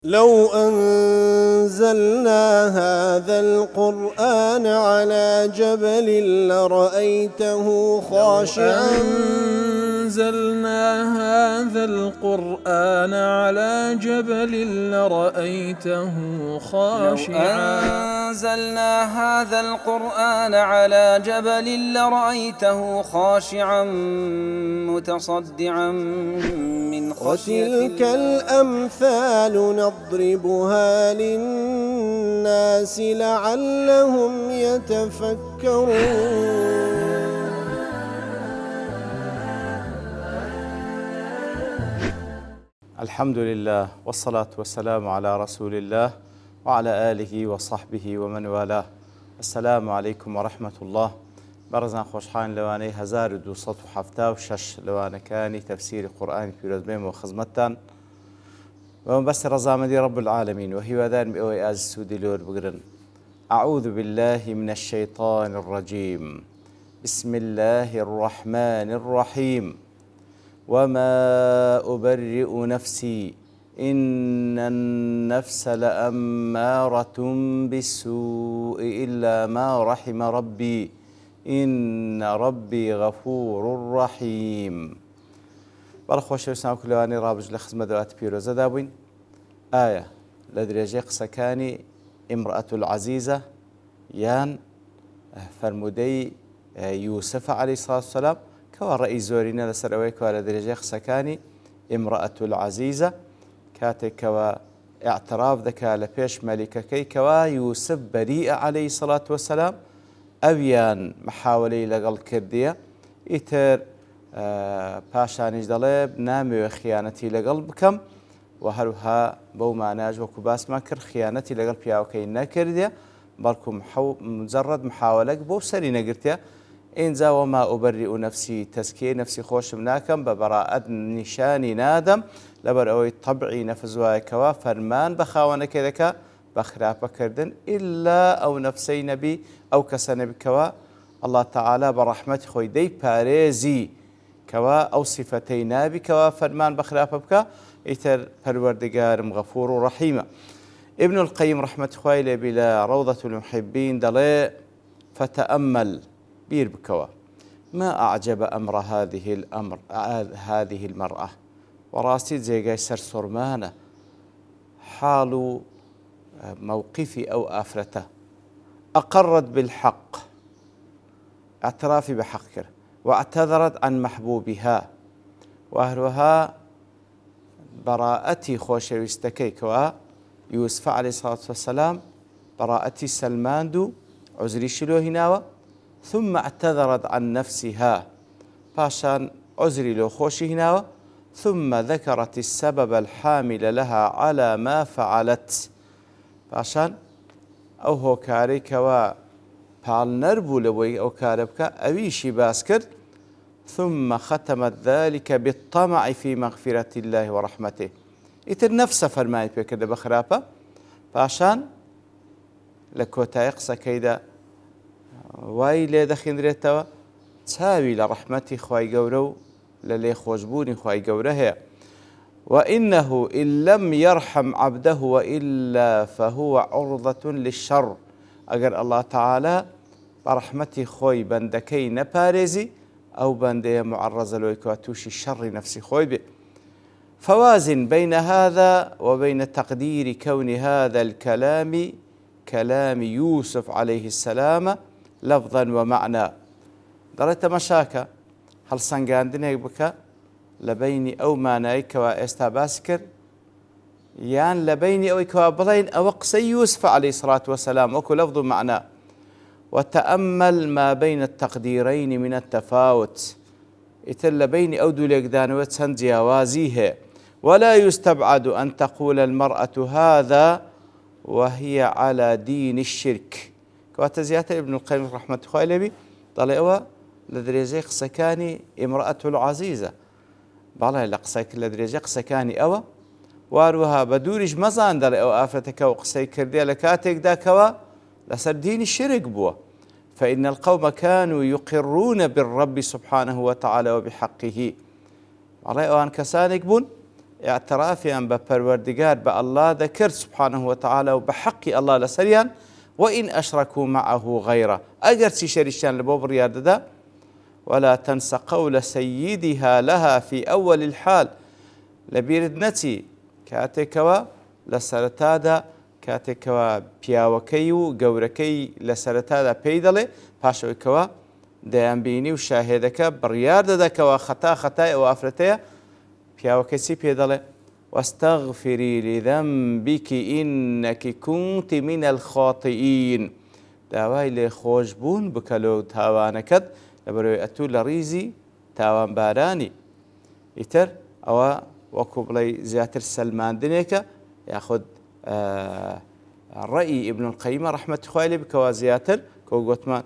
لو أنزلنا هذا القرآن على جبل لرأيته خاشعا أنزلنا هذا القرآن على جبل لرأيته خاشعا أنزلنا هذا القرآن على جبل لرأيته خاشعا متصدعا من خشية وتلك الأمثال نضربها للناس لعلهم يتفكرون. الحمد لله والصلاة والسلام على رسول الله وعلى آله وصحبه ومن والاه. السلام عليكم ورحمة الله. برزان خوشحان لواني 1276 لوانكاني تفسير قرآن في رزبين وخزمتان ومبس رزامدي رب العالمين وهي وذان بأوي آز السودي لور بقرن. أعوذ بالله من الشيطان الرجيم. بسم الله الرحمن الرحيم. وما أبرئ نفسي إن النفس لأمارة بالسوء إلا ما رحم ربي إن ربي غفور رحيم. بەڵخۆش وسان کولوانی ڕابژ لە خزمە دەوات پیرۆزەدا بووین. ئایا لە درێژەی قسەکانی ئیمرأەت العەزیزە یان فەرمودەی یوسف عەلەیهی سڵات وسەلام کەوا ڕەئی زۆرینە لەسەر ئەوەی کەوا لە درێژەی قسەکانی ئیمرأەت العەزیزە کاتێکەوە ئیعتراف دەکا لە پێش مەلیکەکەی کەوا یوسف بەریئە عەلەیهی سڵات وسەلام ئەویان محاولەی لەگەڵ کردیە ئیتر پاشانیش دەڵێ نامەوێ خیانەتی لەگەڵ بکەم و هەروها بەو ماناژ وەکو باسمان کرد خیانەتی لەگەڵ پیاوەکەی نەکردیە بەڵکو مجەڕەد محاولەک بۆ سەری نەگرتیە. ئینجا وەما ئوبەریئ نەفسی تەزکیەی نەفسی خۆشم ناکەم بە بەڕائەت نیشانی نادەم لەبەر ئەوەی تەبعی نەفس وایەکەوە فەرمان بە خاوەنەکەی دەکا بە خراپەکردن ئیلا ئەو نەفسەی نەبی ئەو کەسە نەبیکەوە ئەڵڵا تەعالا بە ڕەحمەتی خۆی دەی پارێزی کەوا ئەو سیفەتەی نابیکەوە فەرمان بە خراپە بکە ئیتر پەروەردگارم غەفوور و ڕەحیمە. ابن القیم ڕەحمەتی خوای لێبی لە ڕەوضەة المحبین دەڵێ فتەئەمەل بیر بکەوە ما أعجب أمر هذه المرأة وڕاستی جێگای سەرسوڕمانە حاڵ و موقفی ئەو ئافرەتە أقرت بالحق اعترافی بحق کرد واعتذرت عن محبوبها وهروها براءتي خۆشەویستەکەی کەوا یوسف عەلەیهی سڵات وسەلام براءتي سلمان دو عزریشی لۆ هیناوە ثم اعتذرت عن نفسها پاشان عزری لۆ خۆشی هیناوە ثم ذكرت السبب الحامل لها على ما فعلت پاشان ئەو هۆکارەی کەوا پاڵنەر بوو لەوەی ئەو کارە بکە ئەویشی باس کرد ثم ختمت ذلك بالطمع في مغفرة الله ورحمته ئیتر نەفسە فەرمانی پێکردە بە خراپە پاشان لە کۆتایی قسەکەیدا وای لێ دەخێنرێتەوە چاوی لە ڕەحمەتی خوای گەورە و لە لێ خۆشبوونی خوای گەورە هەیە وإنه إن لم يرحم عبده وإلا فهو عرضة للشر ئەگەر ئەڵڵا تەعالا بە ڕەحمەتی خۆی بەندەکەی نەپارێزی ئەو بەندەیە معەڕەزە لەوەی کەوا تووشی شەڕی نەفسی خۆی بێ. فوازن بين هذا وبين تقدير كون هذا الكلام كلام يوسف عليه السلام لفظا ومعنى. دەڵێتە مەشاکە هەڵسەنگاندنێک بکە لە بەینی ئەو مانایی کەوا ئێستا باسی کرد یان لە بەینی ئەوەی کەوا بڵێن ئەوە قسەی یوسف عەلەیهی سڵات وسەلام وەکو لەفظ و معنى. وتأمل ما بين التقديرين من التفاوت ئیتر لە بەینی ئەو دوو لێکدانەوە چەند جیاوازی هەیە. ولا يستبعد أن تقول المرأة هذا وهي على دين الشرك کەواتە زیاتر ابن القیم ڕەحمەتی خوای لێبی دەڵێ ئەوە لە درێژەی قسەکانی ئیمرأەت العەزیزە بەڵێ لە درێژەی قسەکانی ئەوە واروها بە دووریش مەزان دەڵێ ئەو ئافرەتەکە و قسەی کردێ لە کاتێکدا کەوە لەسەر دینی شرک بووە. فإن القوم كانوا يقرون بالرب سبحانه وتعالى وبحقه. بەڵێ ئەوان کەسانێک بوون اعترافیان بە پەروەردگار بە ئەڵڵا دەکرد سبحانه وتعالى و بە حەقی ئەڵڵا لەسەریان وإن أشركوا معه غيره ئەگەر چی شەریکیان لە بۆ بڕیار دەدا ولا تنس قول سيدها لها في أول الحال لەبیرت نەچی کاتێکەوە لە سەرەتادا کاتێکەوە پیاوەکەی و گەورەکەی لە سەرەتادا پێی دەڵێ پاشەوەیکەوە دەیانبینی و شاهێدەکە بڕیار دەدەکەوە خەتای ئەو ئافرەتەیە پیاوەکەی چی پێ دەڵێ واستغفري لذنبك إنك كنت من الخاطئين داوای لێخۆشبوون بکە لەو تاوانەکەت لەبەرەوەی ئەتوو لە ڕیزی تاوانبارانی ئیتر ئەوە وەکو بڵێ زیاتر سەلماندنێکە یاخود ڕەئی ئیبن القەیمە ڕەحمەتی خوای لێ بکەوە زیاتر کە گوتمان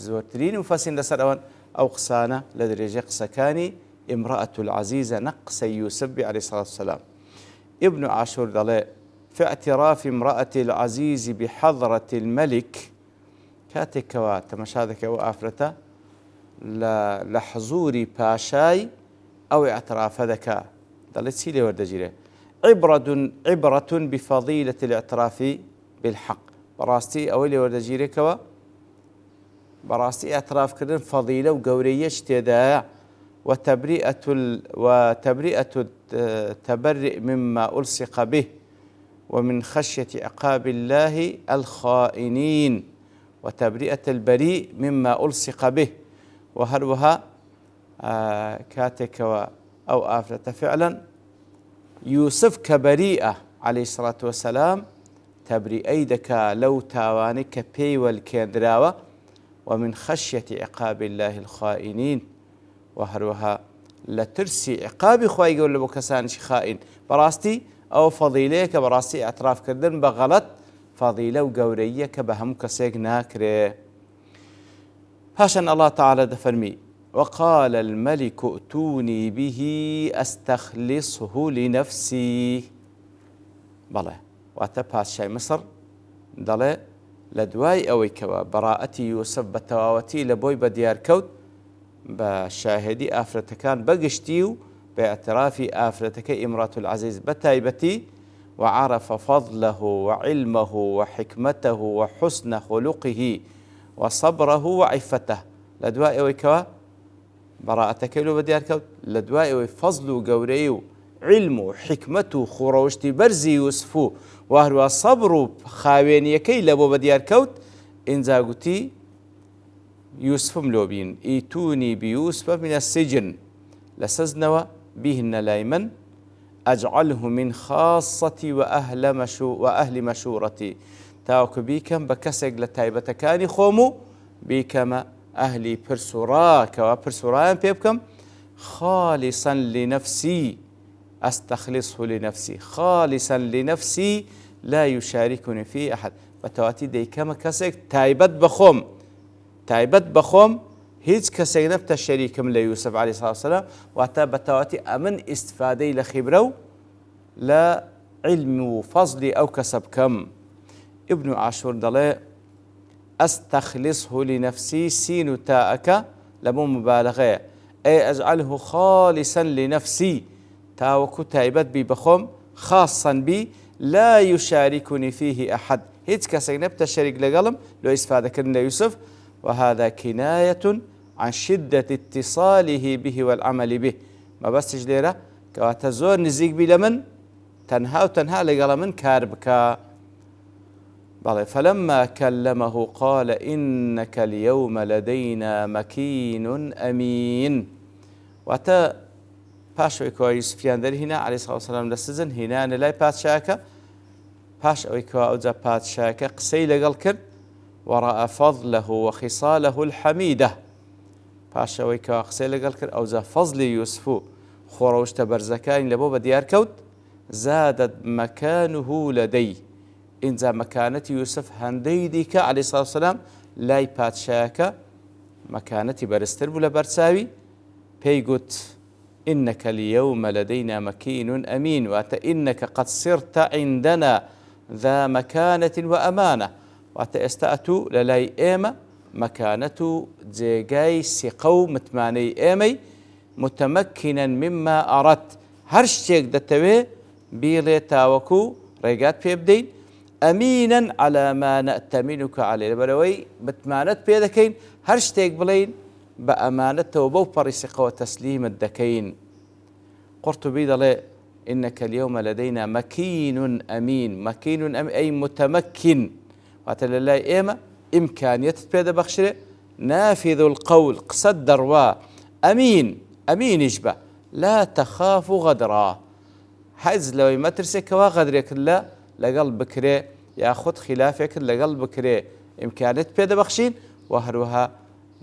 زۆرترین مفەسین لەسەر ئەوەن ئەو قسانە لە درێژەی قسەکانی امرأة العزيزة نقص يوسف عليه الصلاة والسلام ابن عاشور دلي في اعتراف امرأة العزيز بحضرة الملك كاتكوا تمشادك وآفرته لحضور باشاي أو اعتراف ذكاء دلي سيلي وردجيره عبرة بفضيلة الاعتراف بالحق براستي أولي وردجيره كوا براستي اعتراف كردن فضيلة وقورية اشتداء وتبرئة التبرئ مما ألصق به ومن خشية عقاب الله الخائنين وتبرئة البريء مما ألصق به وهروها كاتك أو آفرة فعلا يوسف كبريئة عليه الصلاة والسلام تبرئي دكا لو تاوانك بي والكندراوة ومن خشية عقاب الله الخائنين وهروها لترسي عقابي خواهي يقول له كسانش خائن براستي أو فضيليك براستي اعتراف كردن بغلط فضيلة وقورية كبهم كسيق ناكري هاشن الله تعالى دفرمي وقال الملك ائتوني به أستخلصه لنفسي بله واتبهاش شاي مصر دله لدواي أوي كوا براءتي يوسف بتواوتي لبوي بديار كوت بشاهدي آفرتكان بقشتيو باعتراف آفرتك امرأة العزيز بتايبتي وعرف فضله وعلمه وحكمته وحسن خلقه وصبره وعفته لدواء ويكوا براءتك لو بديار كوت لدواء وفضل وقوريو علمه حكمته خروشتي برزي يوسفو وهو صبر خاوينيكي لبو بديار كوت إنزا قلتي يوسف ملوبين ايتوني بيوسف من السجن لسزنوا بهن لايمن أجعله من خاصتي وأهل مشورتي تاوك بيكم بكسق لتايبتكاني خومو بيكم أهلي برسوراك وبرسوران بيبكم خالصا لنفسي أستخلصه لنفسي خالصا لنفسي لا يشاركني فيه أحد بتواتي دي كما كسق تايبت بخوم هيج كسق نبت الشريكم ليوسف عليه الصلاة والسلام واتا بتواتي أمن استفادي لخبرو لا علم وفضل أو كسب كم ابن عاشور دلي أستخلصه لنفسي سين تاءك لمو مبالغة أي أجعله خالصا لنفسي تاوكو تايبت بي بخوم خاصا بي لا يشاركني فيه أحد هيج كسق نبت الشريك لقلم لو استفاد كرنا يوسف وهذا كناية عن شدة اتصاله به والعمل به ما بس جليرة كواتزور نزيق بي لمن تنهى لقل من كاربكا فلما كلمه قال إنك اليوم لدينا مكين أمين واتا باش ويكوا يوسفيان در هنا عليه الصلاة والسلام لسزن هنا نلاي باتشاكا باش ويكوا أوزا باتشاكا قسي لقل كرد ورأى فضله وخصاله الحميدة باش ويكوا قسي لقل كرد أوزا فضل يوسف خروشت برزكان لبوبا ديار كوت زادت مكانه لدي إنزا مكانة يوسف هنديدك عليه الصلاة والسلام لاي باتشاكا مكانة برستر بلا برساوي بيقوت إنك اليوم لدينا مكين أمين وأتى إنك قد صرت عندنا ذا مكانة وأمانة وأتى استأتوا للاي إيمة مكانة جيجاي سقو متماني إيمي متمكنا مما أردت هەر شتێک دەتەوێ بیڵێ تاوەکو ڕێگات پێ بدەین. ئەمینەن عەلا ما نەئتەمینوکە عەلەیه، لەبەرەوەی متمانەت پێ دەکەین هەر شتێک بڵێین بە ئەمانەتەوە بەو پەڕیسقەوە تەسلیمت دەکەین. قورتوبی دەڵێ إنك اليوم لدينا مكين أمين. مكين أمين أي متمكن، واتە لەلای ئێمە ئیمکانیەتت پێ دەبەخشرێ، نافذ القول قسەت دەڕوا، ئەمینیش بە لا تخاف غەدرا، حەز لەوەی مەترسێکەوە غەدرێکت لەگەڵ بکرێ یاخود خلافێکت لەگەڵ بکرێ، ئیمکانیەت پێ دەبەخشین و هەروەها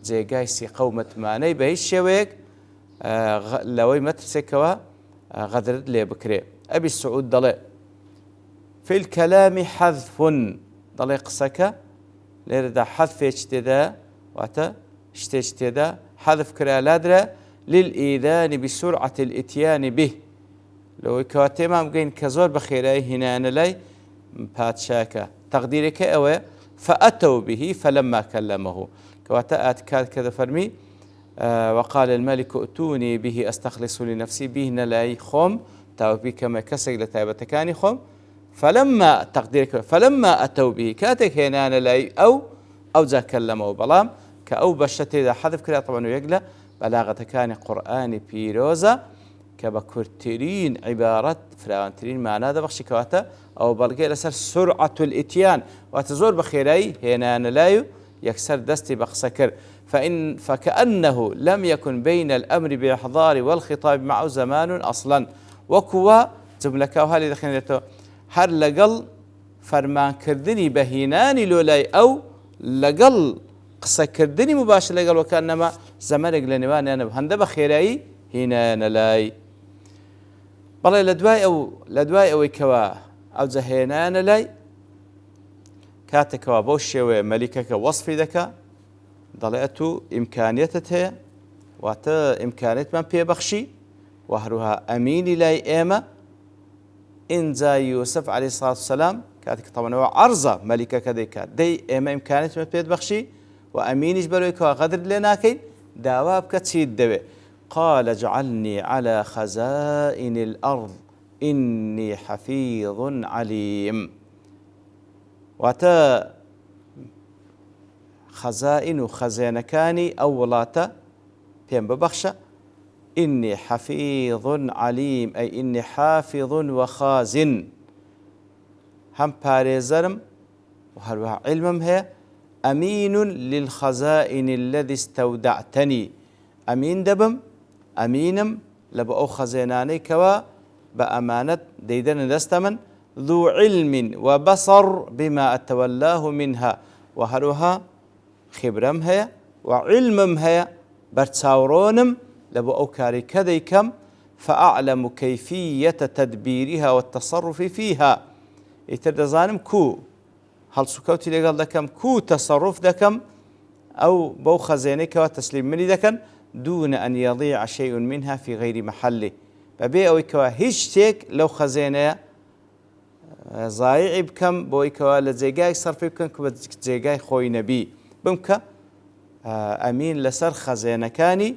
جێگای سیقە و متمانەی بە هیچ شێوەیەک لەوەی مەترسێکەوە غەدرت لێ بکرێ. ئەبی سعود دەڵێ في الكلام حذف، دەڵێ قسەکە لێرەدا حەذفێک تێدا واتە شتێک تێدا حەذف کرا لادرا للئیذان بسرعة الإتيان به، لەوەی کەوا تێمان بگەین کە زۆر بە خێرایی هێنایانە لای پادشاکە. تەقدیرەکە ئەوەیە فأتوا به فلما كلمه، کەواتە ئاتکات کە دەفەرمی وقال الملك ائتوني به أستخلص لنفسي، به نەلای خۆم تاوەبی کەمە کەسێک لە تایبەتەکانی خۆم. فلما تقديرك فلما أتوا به، كاتك هنا لا أو ذا كلمه، بلام كأو بشتي ذا حذف كلا طبعا ويقلا بلاغة كان قرآن بيروزا كبكرترين عبارة فراغنترين معناه ذا بخشي كواتا أو بلقي لسر سرعة الإتيان وتزور بخيراي هنا لا يكسر دستي بخسكر، فكأنه لم يكن بين الأمر بإحضار والخطاب معه زمان أصلا، وكوا جملك وهالي دخلته هەر لەگەڵ فەرمانکردنی بەهینانی لۆلای ئەو لەگەڵ قسەکردنی مباشر لەگەڵ وەکانەما زەمانێک لە نێوانیانە هەندە بە خێرایی هینایانە لای. بەڵێ لە دوای ئەوەی کەوا ئەو جەهێنایانە لای کاتێکەوە بەو شێوەیە مەلیکەکە وەصفی دەکا، دەڵێ ئەتوو ئیمکانیەتت هەیە واتە ئیمکانیەتمان پێبەخشی و هەروها ئەمینی لای ئێمە. إنجا يوسف عليه الصلاة والسلام كاتك طبعا هو عرضة ملكة كذيك دي إما إمكانية متبيد بخشي وأمينش بلوك وغدر لناكين دواب كتشيد دوي. قال اجعلني على خزائن الأرض إني حفيظ عليم، واتا خزائن خزانكاني أولاتا بين ببخشة إني حفيظ عليم أي إني حافظ وخازن، هم باريزرم وهروها علمم هي أمين للخزائن الذي استودعتني، أمين دبم أمينم لبأو خزيناني كوا بأمانة ديدن دستمن ذو علم وبصر بما أتولاه منها، وهروها خبرم هي وعلمم هي برتساورونم لبو أو كاري كذي كم فأعلم كيفية تدبيرها والتصرف فيها. يتردزانم كو هل سكوتي لقال دكم كو تصرف دكم أو بو خزينك وتسليم مني دكن دون أن يضيع شيء منها في غير محله. ببي أو كوا هيشتك لو خزينة ضايع بكم بو كوا لزيجاي صرف بكم كبزيجاي خوي نبي بمك أمين لسر خزينة كاني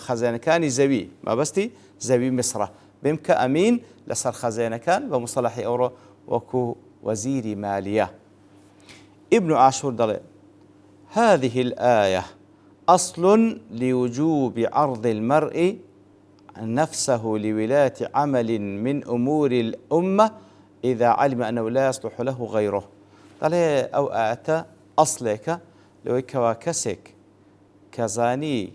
خزانەکانی زەوی مەبەستی زەوی میسرە بمکە ئەمین لەسەر خەزانەکان بە مصطلحی ئەوڕۆ وەکو وەزیری مالیە. ابن عاشور دەڵێ هذه الآية أصل لوجوب عرض المرء نفسه لولاية عمل من أمور الأمة إذا علم أنه لا يصلح له غيره. دەڵێ ئەو ئاەتە ئەسڵێکە لەوەی کەوا کەسێک کەزانی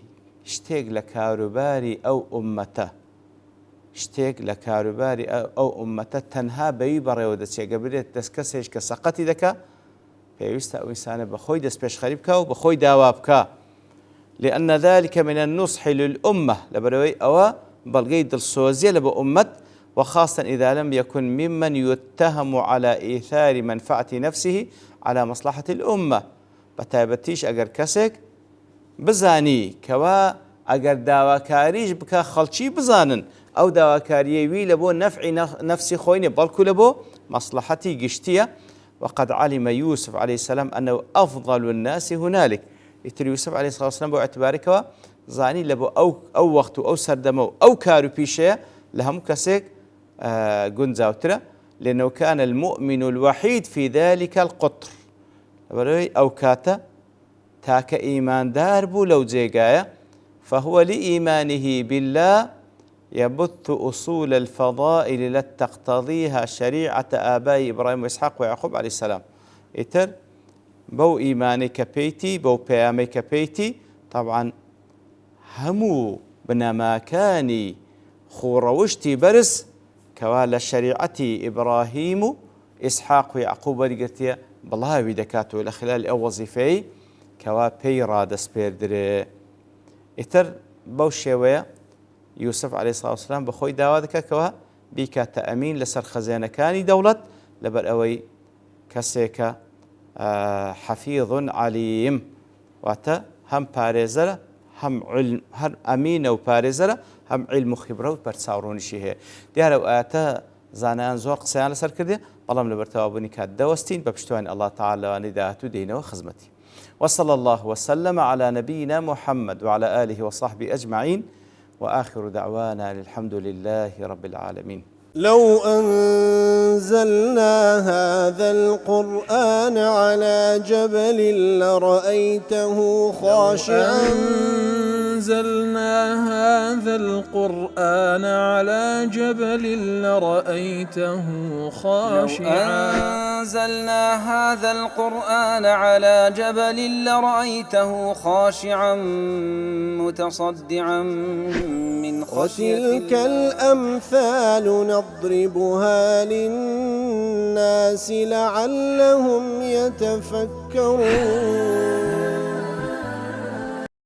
شتێک لە کاروباری ئەو ئومەتە شتێک لە کاروباری ئەو ئومەتە تەنها بەوی بەڕێوە دەچێگە برێت دەست کەسێک کە سەقەتی دەکا پێویستە ئەو ئینسانە بەخۆی دەست پێشخەری بکە و بەخۆی داوا بکە. لأن ذلك من النصح للأمة، لبروي أوا بلغي دلسوزية لبو أمت، وخاصة إذا لم يكن ممن يتهم على إيثار منفعة نفسه على مصلحة الأمة. بتابتيش أجر كسك بزاني كوا أجر داواكاريش بكا خلشي بزانن أو داواكاري وي لبو نفع نفسي خويني بلكو لبو مصلحتي قشتية. وقد علم يوسف عليه السلام أنه أفضل الناس هنالك. يتر يوسف عليه الصلاة والسلام باعتبارك زاني لبو أو وقت أو سردمو أو كارو بيشيا لهم كسيك جنزاوترا، لأنه كان المؤمن الوحيد في ذلك القطر أو كاتا تاك إيمان داربو لو جيغايا، فهو لإيمانه بالله يبث أصول الفضائل التي تقتضيها شريعة آباء إبراهيم وإسحاق ويعقوب عليه السلام. إتر بو إيماني كبيتي بو بيامي كبيتي طبعا همو بنماكاني خوروشتي برس كوالا شريعة إبراهيم إسحاق ويعقوب ورقتيا بالله ودكاتو إلى خلال أو وظيفي كوا بيرا دسبيردري. إتر بو شوية يوسف عليه الصلاة والسلام بخوي داوادك كوا بيكا تأمين لسر خزانة كاني دولة لبر أوي كسيكا حفيظ عليم واتا هم باريزرة هم علم هم أمين وباريزرة هم علم وخبرة وبرساورون شيء ديار وآتا زانان زور قصيان لسر كردي بلام لبرتوابوني كاد دوستين ببشتوان الله تعالى ونداهتو دينه وخزمتي. وصلى الله وسلم على نبينا محمد وعلى آله وصحبه أجمعين، وآخر دعوانا الحمد لله رب العالمين. لو أنزلنا هذا القرآن على جبل لرأيته خاشعا أنزلنا هذا القرآن على جبل لرأيته خاشعا أنزلنا هذا القرآن على جبل لرأيته خاشعا متصدعا من خشية الله. وتلك الأمثال نضربها للناس لعلهم يتفكرون.